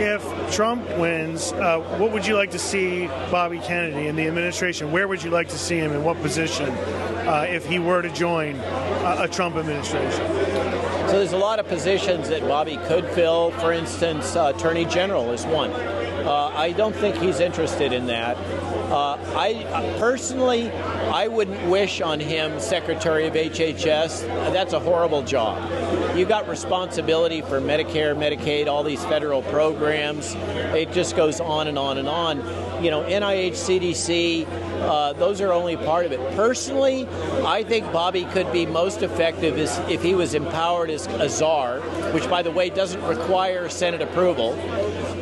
If Trump wins, what would you like to see Bobby Kennedy in the administration? Where would you like to see him, in what position, if he were to join a Trump administration? So there's a lot of positions that Bobby could fill. For instance, Attorney General is one. I don't think he's interested in that. Personally, I wouldn't wish on him Secretary of HHS. That's a horrible job. You got responsibility for Medicare, Medicaid, all these federal programs. It just goes on and on and on. You know, NIH, CDC, those are only part of it. Personally, I think Bobby could be most effective if he was empowered as a czar, which, by the way, doesn't require Senate approval.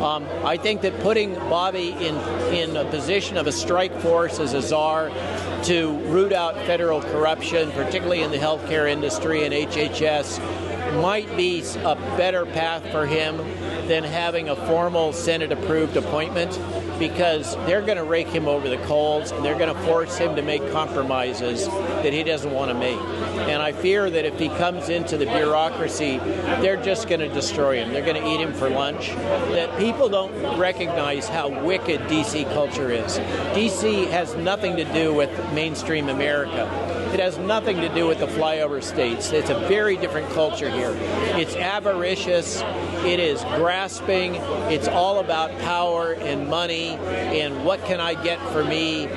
I think that putting Bobby in a position of a strike force as a czar to root out federal corruption, particularly in the healthcare industry and HHS, might be a better path for him than having a formal Senate-approved appointment, because they're going to rake him over the coals and they're going to force him to make compromises that he doesn't want to make. And I fear that if he comes into the bureaucracy, they're just going to destroy him. They're going to eat him for lunch. That people don't recognize how wicked D.C. culture is. D.C. has nothing to do with mainstream America. It has nothing to do with the flyover states. It's a very different culture here. It's avaricious. It is grasping. It's all about power and money and what can I get for me.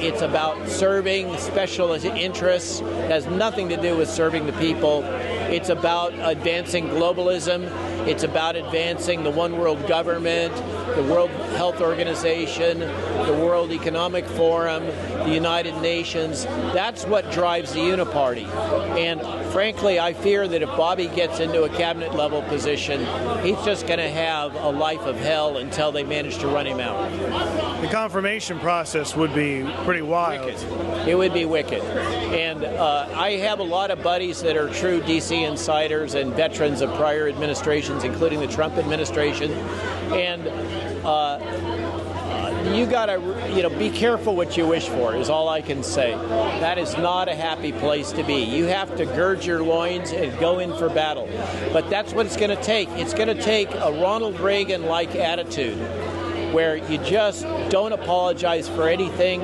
It's about serving special interests. It has nothing to do with serving the people. It's about advancing globalism. It's about advancing the one world government, the World Health Organization, the World Economic Forum, the United Nations. That's what drives the Uniparty. And frankly, I fear that if Bobby gets into a cabinet level position, he's just going to have a life of hell until they manage to run him out. The confirmation process would be pretty wild. Wicked. It would be wicked. And I have a lot of buddies that are true D.C. insiders and veterans of prior administrations, including the Trump administration. And you got to, be careful what you wish for, is all I can say. That is not a happy place to be. You have to gird your loins and go in for battle. But that's what it's going to take. It's going to take a Ronald Reagan-like attitude where you just don't apologize for anything.